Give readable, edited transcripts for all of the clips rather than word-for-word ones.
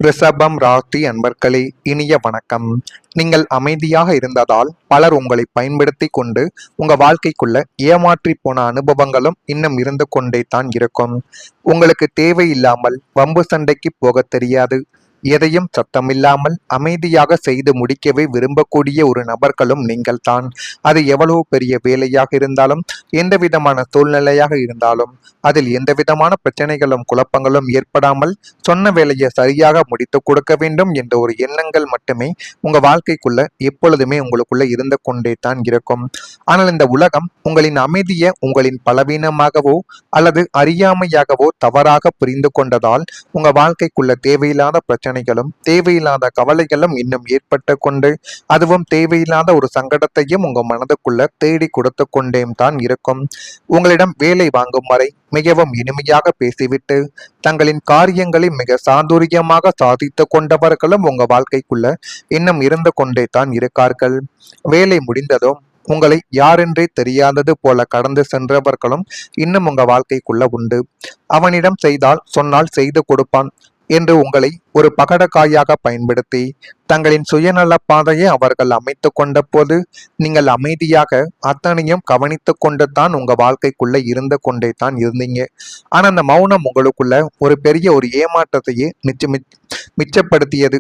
ரிஷபம் ராசி அன்பர்களே, இனிய வணக்கம். நீங்கள் அமைதியாக இருந்ததால் பலர் உங்களை பயன்படுத்தி கொண்டு உங்க வாழ்க்கைக்குள்ள ஏமாற்றி போன அனுபவங்களும் இன்னும் இருந்து கொண்டே தான் இருக்கும். உங்களுக்கு தேவையில்லாமல் வம்பு சண்டைக்கு போக தெரியாது. எதையும் சத்தமில்லாமல் அமைதியாக செய்து முடிக்கவே விரும்பக்கூடிய ஒரு நபர்களும் நீங்கள் தான். அது எவ்வளவு பெரிய வேலையாக இருந்தாலும், எந்த விதமான சூழ்நிலையாக இருந்தாலும், அதில் எந்த விதமான பிரச்சனைகளும் குழப்பங்களும் ஏற்படாமல் சொன்ன வேலையை சரியாக முடித்து கொடுக்க வேண்டும் என்ற ஒரு எண்ணங்கள் மட்டுமே உங்க வாழ்க்கைக்குள்ள எப்பொழுதுமே உங்களுக்குள்ள இருந்து கொண்டே தான் இருக்கும். ஆனால் இந்த உலகம் உங்களின் அமைதியை உங்களின் பலவீனமாகவோ அல்லது அறியாமையாகவோ தவறாக புரிந்து கொண்டதால் உங்க வாழ்க்கைக்குள்ள தேவையில்லாத பிரச்சனைகளும் தேவையில்லாத கவலைகளும் இன்னும் ஏற்பட்டு கொண்டு, அதுவும் தேவையில்லாத ஒரு சங்கடத்தையும் உங்க மனதுக்குள்ள தேடி கொடுத்து கொண்டே தான் இருக்கும். உங்களிடம் வேலை வாங்கும் வரை மிகவும் இனிமையாக பேசிவிட்டு தங்களின் காரியங்களை மிக சாதுரியமாக சாதித்து கொண்டவர்களும் உங்க வாழ்க்கைக்குள்ள இன்னும் இருந்து கொண்டே தான் இருக்கார்கள். வேலை முடிந்ததும் உங்களை யாரென்றே தெரியாதது போல கடந்து சென்றவர்களும் இன்னும் உங்க வாழ்க்கைக்குள்ள உண்டு. அவனிடம் செய்தால் சொன்னால் செய்து கொடுப்பான் என்று உங்களை ஒரு பகடக்காயாக பயன்படுத்தி தங்களின் சுயநல பாதையை அவர்கள் அமைத்து கொண்ட போது நீங்கள் அமைதியாக அத்தனையும் கவனித்து கொண்டு தான் உங்க வாழ்க்கைக்குள்ள இருந்து கொண்டே தான் இருந்தீங்க. ஆனா அந்த மௌனம் உங்களுக்குள்ள ஒரு பெரிய ஒரு ஏமாற்றத்தையே மிச்சப்படுத்தியது.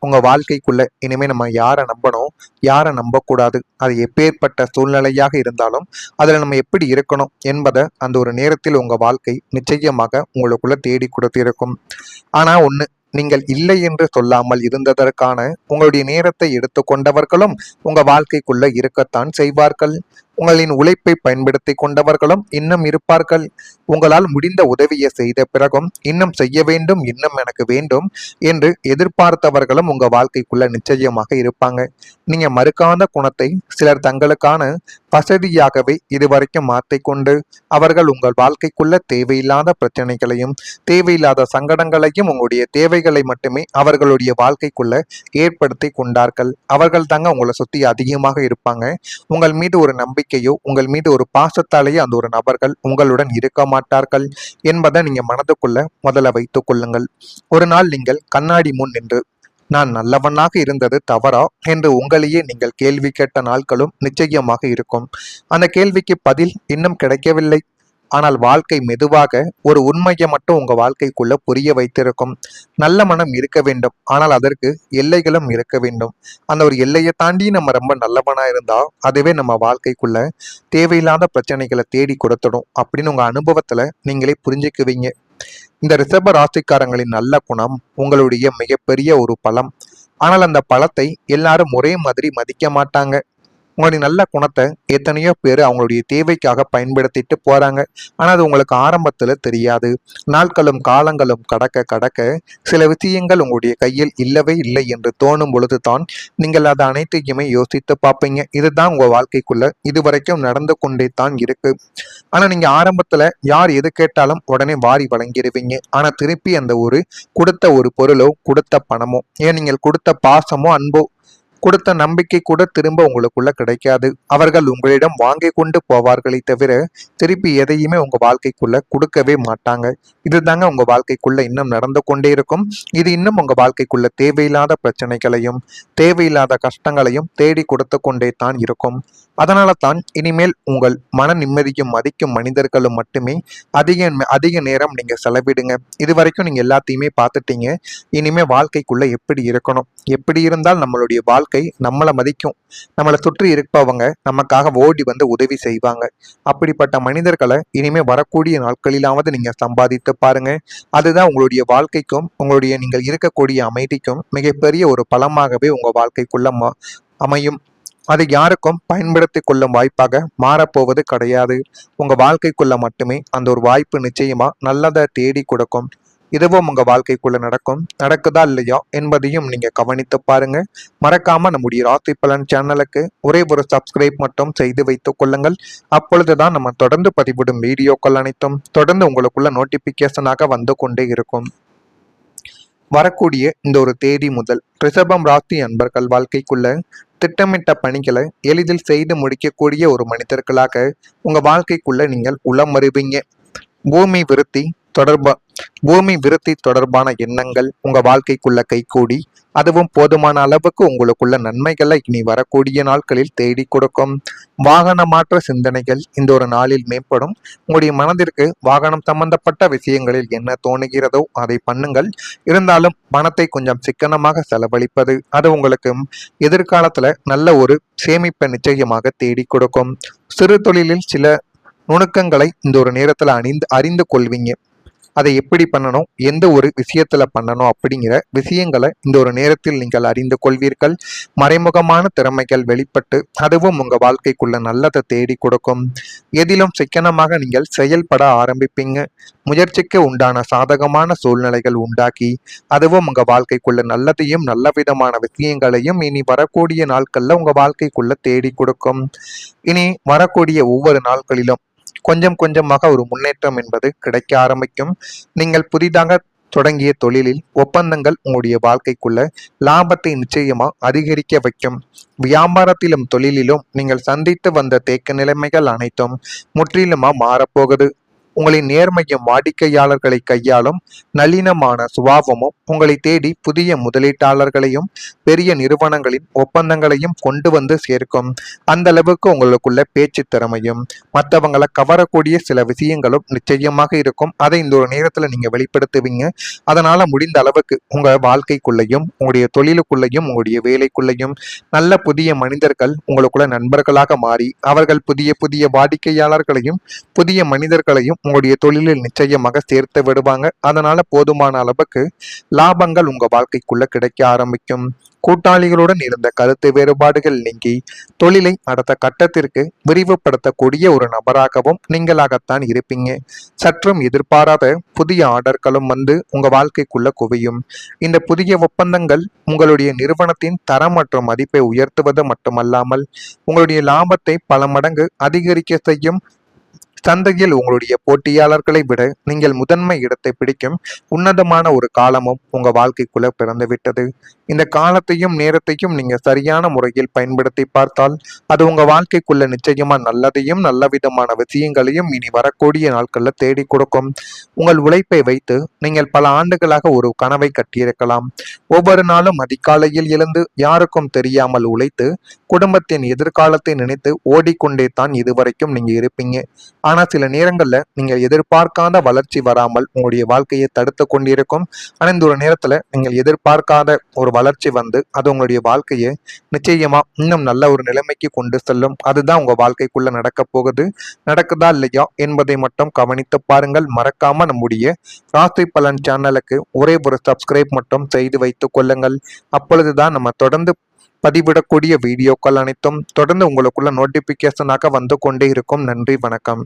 உங்க வாழ்க்கைக்குள்ள இனிமே நம்ம யாரை நம்பணும், யாரை நம்பக்கூடாது, அது எப்பேற்பட்ட சூழ்நிலையாக இருந்தாலும் அதுல நம்ம எப்படி இருக்கணும் என்பதை அந்த ஒரு நேரத்தில் உங்க வாழ்க்கை நிச்சயமாக உங்களுக்குள்ள தேடி கொடுத்திருக்கும். ஆனா ஒண்ணு, நீங்கள் இல்லை என்று சொல்லாமல் இருந்ததற்கான உங்களுடைய நேரத்தை எடுத்துக்கொண்டவர்களும் உங்க வாழ்க்கைக்குள்ள இருக்கத்தான் செய்வார்கள். உங்களின் உழைப்பை பயன்படுத்தி கொண்டவர்களும் இன்னும் இருப்பார்கள். உங்களால் முடிந்த உதவியை செய்த பிறகும் இன்னும் செய்ய வேண்டும், இன்னும் எனக்கு வேண்டும் என்று எதிர்பார்த்தவர்களும் உங்க வாழ்க்கைக்குள்ள நிச்சயமாக இருப்பாங்க. நீங்க மறுக்காத குணத்தை சிலர் தங்களுக்கான வசதியாகவே இதுவரைக்கும் மாற்றிக்கொண்டு அவர்கள் உங்கள் வாழ்க்கைக்குள்ள தேவையில்லாத பிரச்சனைகளையும் தேவையில்லாத சங்கடங்களையும் உங்களுடைய தேவைகளை மட்டுமே அவர்களுடைய வாழ்க்கைக்குள்ள ஏற்படுத்தி கொண்டார்கள். அவர்கள் தாங்க உங்களை சுத்தி அதிகமாக இருப்பாங்க. உங்கள் மீது ஒரு நம்பிக்கையோ உங்கள் மீது ஒரு பாசத்தாலேயோ அந்த ஒரு நபர்கள் உங்களுடன் இருக்க மாட்டார்கள் என்பதை நீங்க மனதுக்குள்ள முதல்ல வைத்துக் கொள்ளுங்கள். ஒரு நாள் நீங்கள் கண்ணாடி முன் நின்று நான் நல்லவனாக இருந்தது தவறா என்று உங்களையே நீங்கள் கேள்வி கேட்ட நாட்களும் நிச்சயமாக இருக்கும். அந்த கேள்விக்கு பதில் இன்னும் கிடைக்கவில்லை. ஆனால் வாழ்க்கை மெதுவாக ஒரு உண்மையை மட்டும் உங்க வாழ்க்கைக்குள்ள புரிய வைத்திருக்கும். நல்ல மனம் இருக்க வேண்டும், ஆனால் அதற்கு எல்லைகளும் இருக்க வேண்டும். அந்த ஒரு எல்லையை தாண்டி நம்ம ரொம்ப நல்லவனா இருந்தா அதுவே நம்ம வாழ்க்கைக்குள்ள தேவையில்லாத பிரச்சனைகளை தேடி கொடுத்துடும் அப்படின்னு உங்க அனுபவத்துல நீங்களே புரிஞ்சுக்குவீங்க. இந்த ரிஷப ராசிக்காரங்களின் நல்ல குணம் உங்களுடைய மிகப்பெரிய ஒரு பலம். ஆனால் அந்த பலத்தை எல்லாரும் ஒரே மாதிரி மதிக்க மாட்டாங்க. உங்களுடைய நல்ல குணத்தை எத்தனையோ பேர் அவங்களுடைய தேவைக்காக பயன்படுத்திட்டு போறாங்க. ஆனா அது உங்களுக்கு ஆரம்பத்துல தெரியாது. நாட்களும் காலங்களும் கடக்க கடக்க சில விஷயங்கள் உங்களுடைய கையில் இல்லவே இல்லை என்று தோணும் பொழுது தான் நீங்கள் அதை அனைத்தையுமே யோசித்து பார்ப்பீங்க. இதுதான் உங்க வாழ்க்கைக்குள்ள இதுவரைக்கும் நடந்து கொண்டே தான் இருக்கு. ஆனா நீங்க ஆரம்பத்துல யார் எது கேட்டாலும் உடனே வாரி வழங்கிடுவீங்க. ஆனா திருப்பி அந்த ஒரு கொடுத்த ஒரு பொருளோ கொடுத்த பணமோ, ஏன் நீங்கள் கொடுத்த பாசமோ அன்போ கொடுத்த நம்பிக்கை கூட திரும்ப உங்களுக்குள்ள கிடைக்காது. அவர்கள் உங்களிடம் வாங்கி கொண்டு போவார்களை தவிர திருப்பி எதையுமே உங்க வாழ்க்கைக்குள்ள கொடுக்கவே மாட்டாங்க. இதுதாங்க உங்க வாழ்க்கைக்குள்ள இன்னும் நடந்து கொண்டே இருக்கும். இது இன்னும் உங்க வாழ்க்கைக்குள்ள தேவையில்லாத பிரச்சனைகளையும் தேவையில்லாத கஷ்டங்களையும் தேடி கொடுத்து கொண்டே தான் இருக்கும். அதனால தான் இனிமேல் உங்கள் மன நிம்மதியும் மதிக்கும் மனிதர்களும் மட்டுமே அதிக நேரம் நீங்க செலவிடுங்க. இது வரைக்கும் நீங்க எல்லாத்தையுமே பார்த்துட்டீங்க. இனிமே வாழ்க்கைக்குள்ள எப்படி இருக்கணும், எப்படி இருந்தால் நம்மளுடைய வாழ்க்கை நம்மளை மதிக்கும், நம்மளை சுற்றி இருப்பவங்க நமக்காக ஓடி வந்து உதவி செய்வாங்க. அப்படிப்பட்ட மனிதர்களை இனிமே வரக்கூடிய நாட்களிலாவது நீங்க சம்பாதித்து பாருங்க. அதுதான் உங்களுடைய வாழ்க்கைக்கும் உங்களுடைய நீங்கள் இருக்கக்கூடிய அமைதிக்கும் மிகப்பெரிய ஒரு பலமாகவே உங்க வாழ்க்கைக்குள்ள அமையும். அதை யாருக்கும் பயன்படுத்தி கொள்ளும் வாய்ப்பாக மாறப்போவது கிடையாது. உங்க வாழ்க்கைக்குள்ள மட்டுமே அந்த ஒரு வாய்ப்பு நிச்சயமா நல்லதை தேடி கொடுக்கும். இதுவும் உங்க வாழ்க்கைக்குள்ள நடக்குதா இல்லையா என்பதையும் நீங்க கவனித்து பாருங்க. மறக்காம நம்முடைய ராசி பலன் சேனலுக்கு ஒரே ஒரு சப்ஸ்கிரைப் மட்டும் செய்து வைத்துக் கொள்ளுங்கள். அப்பொழுதுதான் நம்ம தொடர்ந்து பதிவிடும் வீடியோக்கள் அனைத்தும் தொடர்ந்து உங்களுக்குள்ள நோட்டிபிகேஷனாக வந்து கொண்டே இருக்கும். வரக்கூடிய இந்த ஒரு தேதி முதல் ரிஷபம் ராசி அன்பர்கள் வாழ்க்கைக்குள்ள திட்டமிட்ட பணிகளை எளிதில் செய்து முடிக்கக்கூடிய ஒரு மனிதர்களாக உங்க வாழ்க்கைக்குள்ள நீங்கள் உளம் வருவீங்க. பூமி விருத்தி பூமி விருத்தி தொடர்பான எண்ணங்கள் உங்க வாழ்க்கைக்குள்ள கைகூடி அதுவும் போதுமான அளவுக்கு உங்களுக்குள்ள நன்மைகளை இனி வரக்கூடிய நாட்களில் தேடி கொடுக்கும். வாகன மாற்ற சிந்தனைகள் இந்த ஒரு நாளில் மேம்படும். உங்களுடைய மனதிற்கு வாகனம் சம்பந்தப்பட்ட விஷயங்களில் என்ன தோணுகிறதோ அதை பண்ணுங்கள். இருந்தாலும் பணத்தை கொஞ்சம் சிக்கனமாக செலவழிப்பது அது உங்களுக்கு எதிர்காலத்துல நல்ல ஒரு சேமிப்பை நிச்சயமாக தேடி கொடுக்கும். சிறு தொழிலில் சில நுணுக்கங்களை இந்த ஒரு நேரத்துல அறிந்து கொள்வீங்க. அதை எப்படி பண்ணணும், எந்த ஒரு விஷயத்துல பண்ணணும் அப்படிங்கிற விஷயங்களை இந்த ஒரு நேரத்தில் நீங்கள் அறிந்து கொள்வீர்கள். மறைமுகமான திறமைகள் வெளிப்பட்டு அதுவும் உங்க வாழ்க்கைக்குள்ள நல்லதை தேடி கொடுக்கும். எதிலும் சிக்கனமாக நீங்கள் செயல்பட ஆரம்பிப்பீங்க. முயற்சிக்கு உண்டான சாதகமான சூழ்நிலைகள் உண்டாக்கி அதுவும் உங்க வாழ்க்கைக்குள்ள நல்லதையும் நல்ல விதமான விஷயங்களையும் இனி வரக்கூடிய நாட்கள்ல உங்க வாழ்க்கைக்குள்ள தேடி கொடுக்கும். இனி வரக்கூடிய ஒவ்வொரு நாட்களிலும் கொஞ்சம் கொஞ்சமாக ஒரு முன்னேற்றம் என்பது கிடைக்க ஆரம்பிக்கும். நீங்கள் புதிதாக தொடங்கிய தொழிலில் ஒப்பந்தங்கள் உங்களுடைய வாழ்க்கைக்குள்ள லாபத்தை நிச்சயமா அதிகரிக்க வைக்கும். வியாபாரத்திலும் தொழிலிலும் நீங்கள் சந்தித்து வந்த தேக்க நிலைமைகள் அனைத்தும் முற்றிலுமா மாறப்போகுது. உங்களின் நேர்மையும் வாடிக்கையாளர்களை கையாளும் நளினமான சுபாவமும் உங்களை தேடி புதிய முதலீட்டாளர்களையும் பெரிய நிறுவனங்களின் ஒப்பந்தங்களையும் கொண்டு வந்து சேர்க்கும். அந்த அளவுக்கு உங்களுக்குள்ள பேச்சு திறமையும் மற்றவங்களை கவரக்கூடிய சில விஷயங்களும் நிச்சயமாக இருக்கும். அதை இந்த ஒரு நேரத்துல நீங்க வெளிப்படுத்துவீங்க. அதனால முடிந்த அளவுக்கு உங்க வாழ்க்கைக்குள்ளேயும் உங்களுடைய தொழிலுக்குள்ளேயும் உங்களுடைய வேலைக்குள்ளேயும் நல்ல புதிய மனிதர்கள் உங்களுக்குள்ள நண்பர்களாக மாறி அவர்கள் புதிய புதிய வாடிக்கையாளர்களையும் புதிய மனிதர்களையும் உங்களுடைய தொழிலில் நிச்சயமாக சேர்த்து விடுவாங்க. அதனால போதுமான அளவுக்கு லாபங்கள் உங்க வாழ்க்கைக்குள்ள கிடைக்க ஆரம்பிக்கும். கூட்டாளிகளுடன் இருந்த கருத்து வேறுபாடுகள் நீங்கி தொழிலை அடுத்த கட்டத்திற்கு விரிவுபடுத்தக்கூடிய ஒரு நபராகவும் நீங்களாகத்தான் இருப்பீங்க. சற்றும் எதிர்பாராத புதிய ஆர்டர்களும் வந்து உங்க வாழ்க்கைக்குள்ள குவியும். இந்த புதிய ஒப்பந்தங்கள் உங்களுடைய நிறுவனத்தின் தரம் மற்றும் மதிப்பை உயர்த்துவது மட்டுமல்லாமல் உங்களுடைய லாபத்தை பல மடங்கு அதிகரிக்க செய்யும். சந்தையில் உங்களுடைய போட்டியாளர்களை விட நீங்கள் முதன்மை இடத்தை பிடிக்கும் உன்னதமான ஒரு காலமும் உங்க வாழ்க்கைக்குள்ள பிறந்துவிட்டது. இந்த காலத்தையும் நேரத்தையும் நீங்க சரியான முறையில் பயன்படுத்தி பார்த்தால் அது உங்க வாழ்க்கைக்குள்ள நிச்சயமா நல்லதையும் நல்ல விதமான விஷயங்களையும் இனி வரக்கூடிய நாட்கள்ல தேடி கொடுக்கும். உங்கள் உழைப்பை வைத்து நீங்கள் பல ஆண்டுகளாக ஒரு கனவை கட்டியிருக்கலாம். ஒவ்வொரு நாளும் அதிகாலையில் எழுந்து யாருக்கும் தெரியாமல் உழைத்து குடும்பத்தின் எதிர்காலத்தை நினைத்து ஓடிக்கொண்டே தான் இதுவரைக்கும் நீங்க இருப்பீங்க. ஆனா சில நேரங்கள்ல நீங்க எதிர்பார்க்காத வளர்ச்சி வராமல் உங்களுடைய வாழ்க்கையை தடுத்து கொண்டிருக்கும். ஆனா இந்த ஒரு நேரத்துல நீங்கள் எதிர்பார்க்காத ஒரு வளர்ச்சி வந்து அது உங்களுடைய வாழ்க்கையை நிச்சயமா இன்னும் நல்ல ஒரு நிலைமைக்கு கொண்டு செல்லும். அதுதான் உங்க வாழ்க்கைக்குள்ள நடக்க போகுது. நடக்குதா இல்லையா என்பதை மட்டும் கவனித்து பாருங்கள். மறக்காம நம்முடைய ராசி பலன் சேனலுக்கு ஒரே ஒரு சப்ஸ்கிரைப் மட்டும் செய்து வைத்துக் கொள்ளுங்கள். அப்பொழுதுதான் நம்ம தொடர்ந்து பதிவிடக்கூடிய வீடியோக்கள் அனைத்தும் தொடர்ந்து உங்களுக்குள்ள நோட்டிபிகேஷனாக வந்து கொண்டே இருக்கும். நன்றி, வணக்கம்.